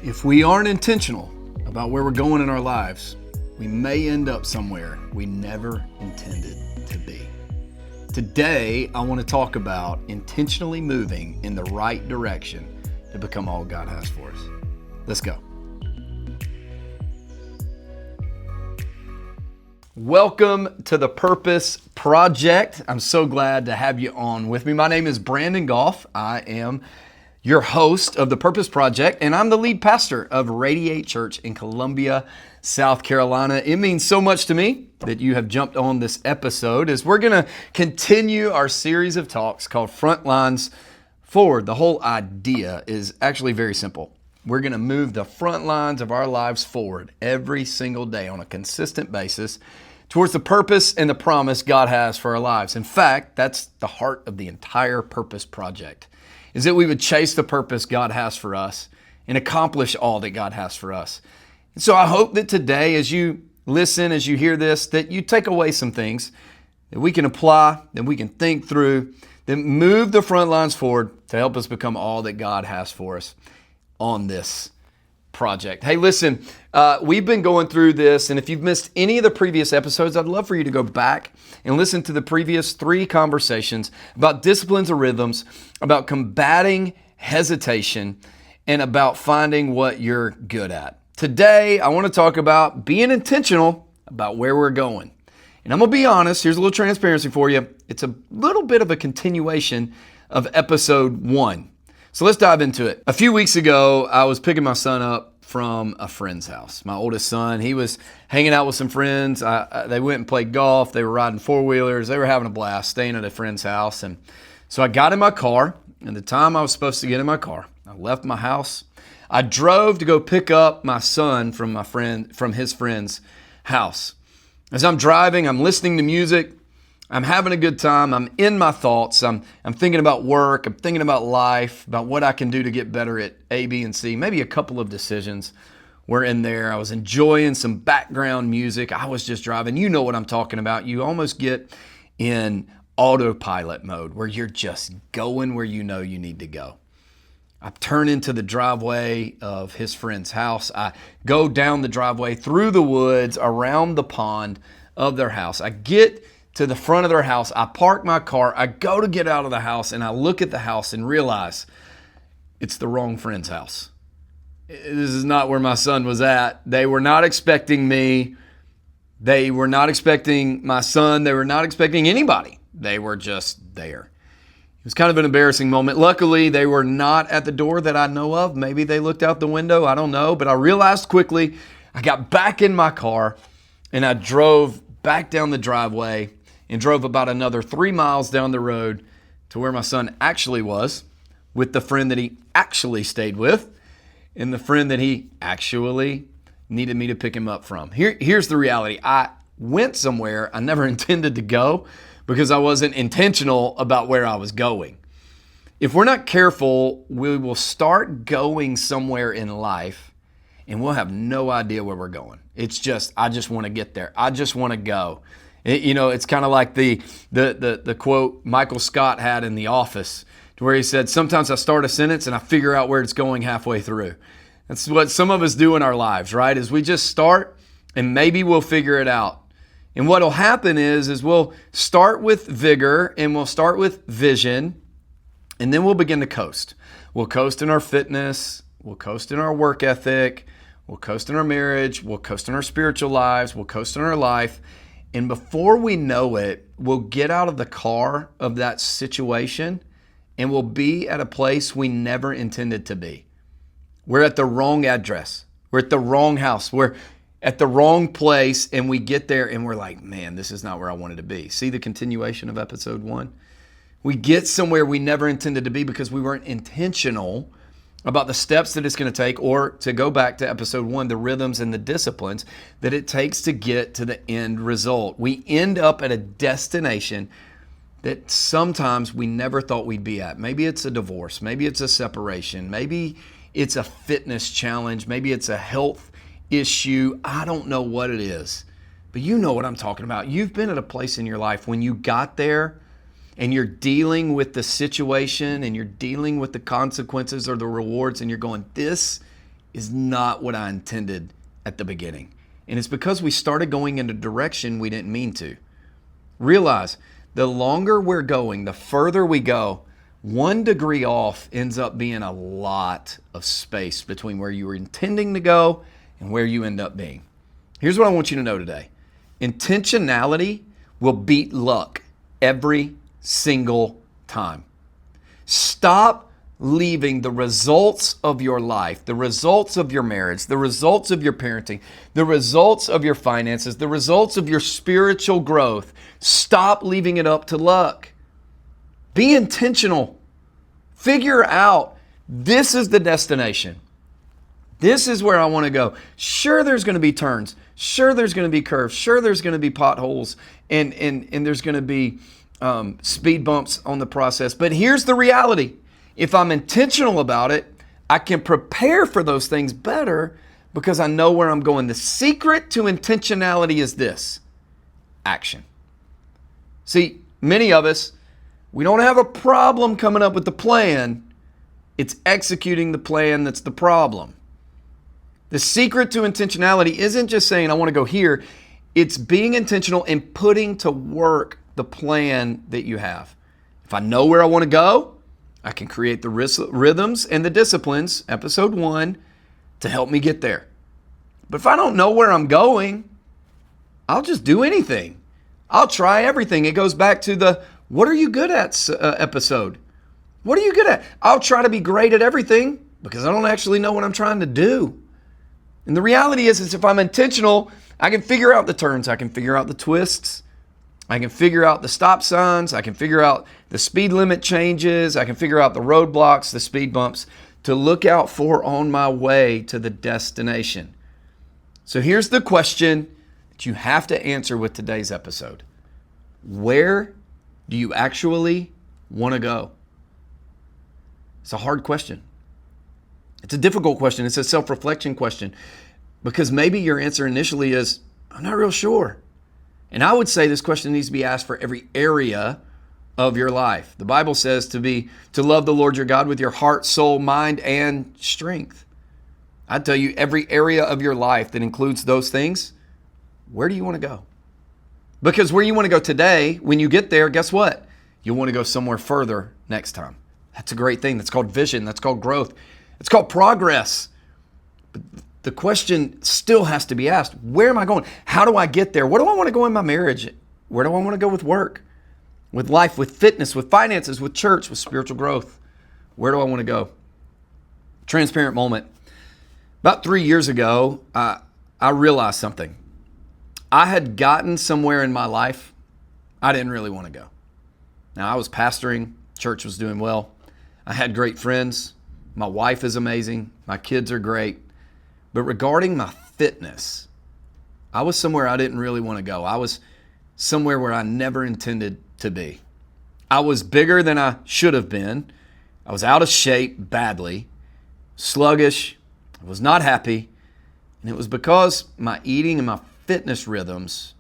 If we aren't intentional about where we're going in our lives, we may end up somewhere we never intended to be. Today, I want to talk about intentionally moving in the right direction to become all God has for us. Let's go. Welcome to the Purpose Project. I'm so glad to have you on with me. My name is Brandon Goff. I am your host of the Purpose Project, and I'm the lead pastor of Radiate Church in Columbia, South Carolina. It means so much to me that you have jumped on this episode as we're going to continue our series of talks called Frontlines Forward. The whole idea is actually very simple. We're going to move the front lines of our lives forward every single day on a consistent basis towards the purpose and the promise God has for our lives. In fact, that's the heart of the entire Purpose Project, is that we would chase the purpose God has for us and accomplish all that God has for us. And so I hope that today, as you listen, as you hear this, that you take away some things that we can apply, that we can think through, that move the front lines forward to help us become all that God has for us on this project. Hey, listen, we've been going through this, and if you've missed any of the previous episodes, I'd love for you to go back and listen to the previous 3 conversations about disciplines and rhythms, about combating hesitation, and about finding what you're good at. Today, I want to talk about being intentional about where we're going. And I'm going to be honest, here's a little transparency for you. It's a little bit of a continuation of episode 1. So let's dive into it. A few weeks ago, I was picking my son up from a friend's house. My oldest son, he was hanging out with some friends. They went and played golf. They were riding 4-wheelers. They were having a blast staying at a friend's house. And so I got in my car, and the time I was supposed to get in my car, I left my house. I drove to go pick up my son from his friend's house. As I'm driving, I'm listening to music. I'm having a good time. I'm in my thoughts. I'm thinking about work. I'm thinking about life, about what I can do to get better at A, B, and C. Maybe a couple of decisions were in there. I was enjoying some background music. I was just driving. You know what I'm talking about. You almost get in autopilot mode where you're just going where you know you need to go. I turn into the driveway of his friend's house. I go down the driveway through the woods around the pond of their house. I get to the front of their house. I park my car. I go to get out of the house, and I look at the house and realize it's the wrong friend's house. This is not where my son was at. They were not expecting me. They were not expecting my son. They were not expecting anybody. They were just there. It was kind of an embarrassing moment. Luckily, they were not at the door that I know of. Maybe they looked out the window. I don't know. But I realized quickly, I got back in my car, and I drove back down the driveway and drove about another 3 miles down the road to where my son actually was, with the friend that he actually stayed with and the friend that he actually needed me to pick him up from. Here's the reality. I went somewhere I never intended to go because I wasn't intentional about where I was going. If we're not careful, we will start going somewhere in life and we'll have no idea where we're going. It's just, I just want to get there. I just want to go. It's kind of like the quote Michael Scott had in The Office, to where he said, sometimes I start a sentence and I figure out where it's going halfway through. That's what some of us do in our lives, right? Is we just start and maybe we'll figure it out. And what'll happen is we'll start with vigor and we'll start with vision, and then we'll begin to coast. We'll coast in our fitness. We'll coast in our work ethic. We'll coast in our marriage. We'll coast in our spiritual lives. We'll coast in our life. And before we know it, we'll get out of the car of that situation and we'll be at a place we never intended to be. We're at the wrong address. We're at the wrong house. We're at the wrong place, and we get there and we're like, man, this is not where I wanted to be. See the continuation of episode 1? We get somewhere we never intended to be because we weren't intentional about the steps that it's going to take, or to go back to episode 1, the rhythms and the disciplines that it takes to get to the end result. We end up at a destination that sometimes we never thought we'd be at. Maybe it's a divorce. Maybe it's a separation. Maybe it's a fitness challenge. Maybe it's a health issue. I don't know what it is, but you know what I'm talking about. You've been at a place in your life when you got there and you're dealing with the situation and you're dealing with the consequences or the rewards, and you're going, this is not what I intended at the beginning. And it's because we started going in a direction we didn't mean to. Realize the longer we're going, the further we go, 1 degree off ends up being a lot of space between where you were intending to go and where you end up being. Here's what I want you to know today. Intentionality will beat luck every single time. Stop leaving the results of your life, the results of your marriage, the results of your parenting, the results of your finances, the results of your spiritual growth. Stop leaving it up to luck. Be intentional. Figure out, this is the destination. This is where I want to go. Sure, there's going to be turns. Sure, there's going to be curves. Sure, there's going to be potholes and there's going to be speed bumps on the process. But here's the reality. If I'm intentional about it, I can prepare for those things better because I know where I'm going. The secret to intentionality is this: action. See, many of us, we don't have a problem coming up with the plan. It's executing the plan that's the problem. The secret to intentionality isn't just saying, I want to go here. It's being intentional and putting to work the plan that you have. If I know where I want to go, I can create the rhythms and the disciplines, episode 1, to help me get there. But if I don't know where I'm going, I'll just do anything. I'll try everything. It goes back to the what are you good at episode. What are you good at? I'll try to be great at everything because I don't actually know what I'm trying to do. And the reality is if I'm intentional, I can figure out the turns. I can figure out the twists. I can figure out the stop signs. I can figure out the speed limit changes. I can figure out the roadblocks, the speed bumps to look out for on my way to the destination. So here's the question that you have to answer with today's episode. Where do you actually want to go? It's a hard question. It's a difficult question. It's a self-reflection question because maybe your answer initially is, I'm not real sure. And I would say this question needs to be asked for every area of your life. The Bible says to love the Lord your God with your heart, soul, mind, and strength. I tell you, every area of your life that includes those things, where do you want to go? Because where you want to go today, when you get there, guess what? You'll want to go somewhere further next time. That's a great thing. That's called vision. That's called growth. It's called progress. But the question still has to be asked, where am I going? How do I get there? Where do I want to go in my marriage? Where do I want to go with work, with life, with fitness, with finances, with church, with spiritual growth? Where do I want to go? Transparent moment. About 3 years ago, I realized something. I had gotten somewhere in my life I didn't really want to go. Now, I was pastoring. Church was doing well. I had great friends. My wife is amazing. My kids are great. But regarding my fitness, I was somewhere I didn't really want to go. I was somewhere where I never intended to be. I was bigger than I should have been. I was out of shape badly, sluggish. I was not happy. And it was because my eating and my fitness rhythms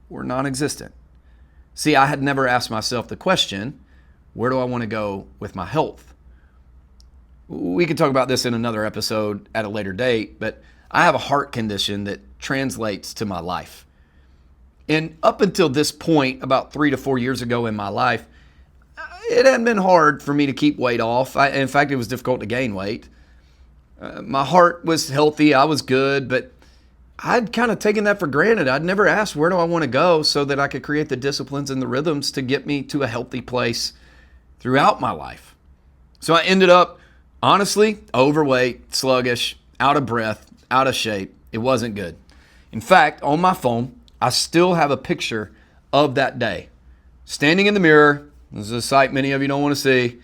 were non-existent. See, I had never asked myself the question, where do I want to go with my health? We could talk about this in another episode at a later date, but I have a heart condition that translates to my life. And up until this point, about 3 to 4 years ago in my life, it hadn't been hard for me to keep weight off. In fact, it was difficult to gain weight. My heart was healthy. I was good, but I'd kind of taken that for granted. I'd never asked, where do I want to go so that I could create the disciplines and the rhythms to get me to a healthy place throughout my life. So I ended up, honestly, overweight, sluggish, out of breath, out of shape. It wasn't good. In fact, on my phone, I still have a picture of that day. Standing in the mirror, this is a sight many of you don't want to see,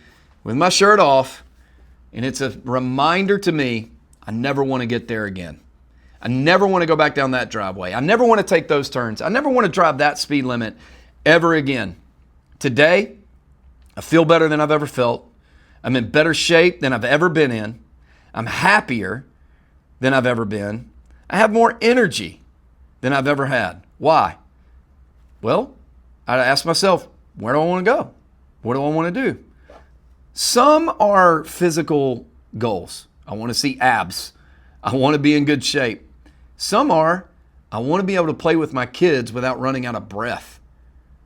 with my shirt off, and it's a reminder to me, I never want to get there again. I never want to go back down that driveway. I never want to take those turns. I never want to drive that speed limit ever again. Today, I feel better than I've ever felt. I'm in better shape than I've ever been in. I'm happier than I've ever been. I have more energy than I've ever had. Why? Well, I ask myself, where do I want to go? What do I want to do? Some are physical goals. I want to see abs. I want to be in good shape. Some are, I want to be able to play with my kids without running out of breath.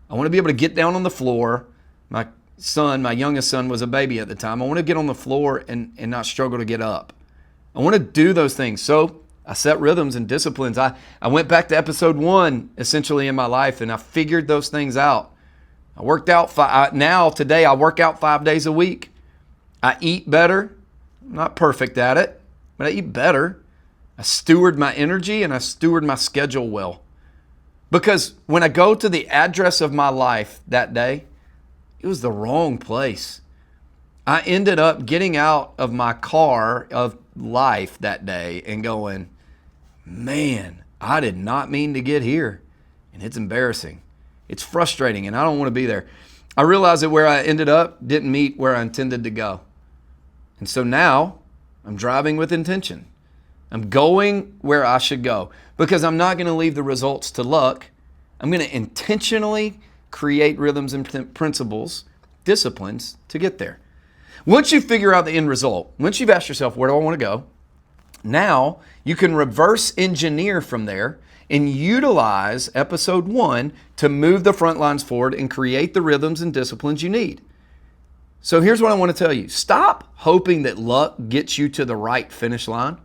I want to be able to get down on the floor. My youngest son was a baby at the time. I want to get on the floor and not struggle to get up. I want to do those things. So I set rhythms and disciplines. I went back to episode 1 essentially in my life, and I figured those things out. I worked out. Today I work out 5 days a week. I eat better. I'm not perfect at it, but I eat better. I steward my energy and I steward my schedule well. Because when I go to the address of my life that day, it was the wrong place. I ended up getting out of my car of life that day and going, man, I did not mean to get here. And it's embarrassing. It's frustrating, and I don't want to be there. I realized that where I ended up didn't meet where I intended to go. And so now I'm driving with intention. I'm going where I should go because I'm not going to leave the results to luck. I'm going to intentionally create rhythms and principles, disciplines to get there. Once you figure out the end result, once you've asked yourself, where do I want to go? Now you can reverse engineer from there and utilize episode 1 to move the front lines forward and create the rhythms and disciplines you need. So here's what I want to tell you. Stop hoping that luck gets you to the right finish line.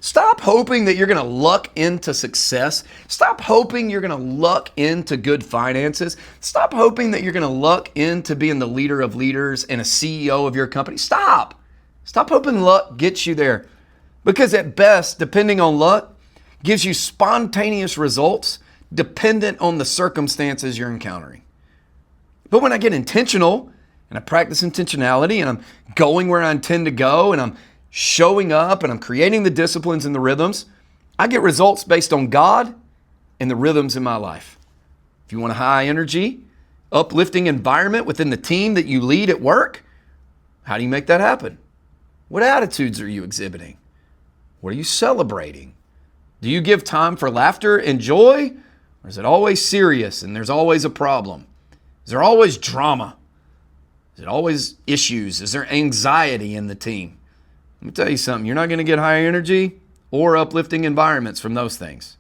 Stop hoping that you're going to luck into success. Stop hoping you're going to luck into good finances. Stop hoping that you're going to luck into being the leader of leaders and a CEO of your company. Stop hoping luck gets you there. Because at best, depending on luck, gives you spontaneous results dependent on the circumstances you're encountering. But when I get intentional and I practice intentionality and I'm going where I intend to go and I'm showing up and I'm creating the disciplines and the rhythms, I get results based on God and the rhythms in my life. If you want a high energy, uplifting environment within the team that you lead at work, how do you make that happen? What attitudes are you exhibiting? What are you celebrating? Do you give time for laughter and joy? Or is it always serious and there's always a problem? Is there always drama? Is it always issues? Is there anxiety in the team? Let me tell you something. You're not going to get high energy or uplifting environments from those things.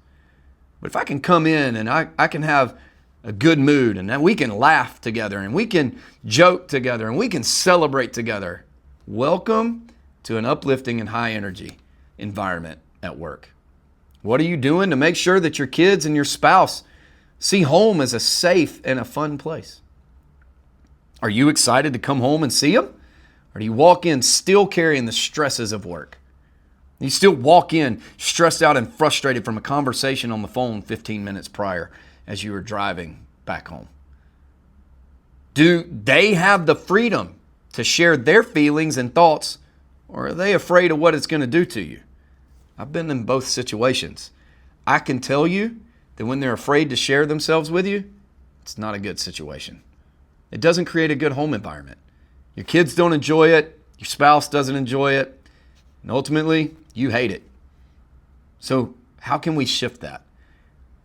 But if I can come in and I can have a good mood and then we can laugh together and we can joke together and we can celebrate together, welcome to an uplifting and high energy environment at work. What are you doing to make sure that your kids and your spouse see home as a safe and a fun place? Are you excited to come home and see them? Or do you walk in still carrying the stresses of work? You still walk in stressed out and frustrated from a conversation on the phone 15 minutes prior as you were driving back home. Do they have the freedom to share their feelings and thoughts, or are they afraid of what it's going to do to you? I've been in both situations. I can tell you that when they're afraid to share themselves with you, it's not a good situation. It doesn't create a good home environment. Your kids don't enjoy it. Your spouse doesn't enjoy it. And ultimately, you hate it. So how can we shift that?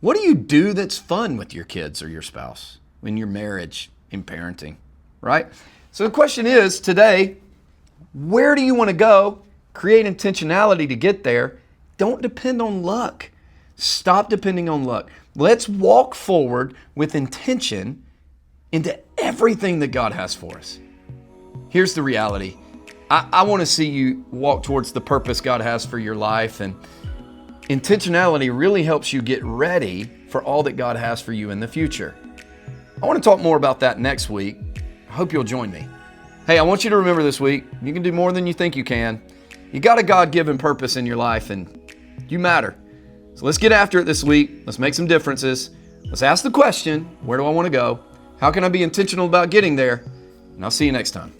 What do you do that's fun with your kids or your spouse in your marriage, in parenting, right? So the question is today, where do you want to go? Create intentionality to get there. Don't depend on luck. Stop depending on luck. Let's walk forward with intention into everything that God has for us. Here's the reality. I want to see you walk towards the purpose God has for your life, and intentionality really helps you get ready for all that God has for you in the future. I want to talk more about that next week. I hope you'll join me. Hey, I want you to remember this week, you can do more than you think you can. You got a God-given purpose in your life, and you matter. So let's get after it this week. Let's make some differences. Let's ask the question, where do I want to go? How can I be intentional about getting there? And I'll see you next time.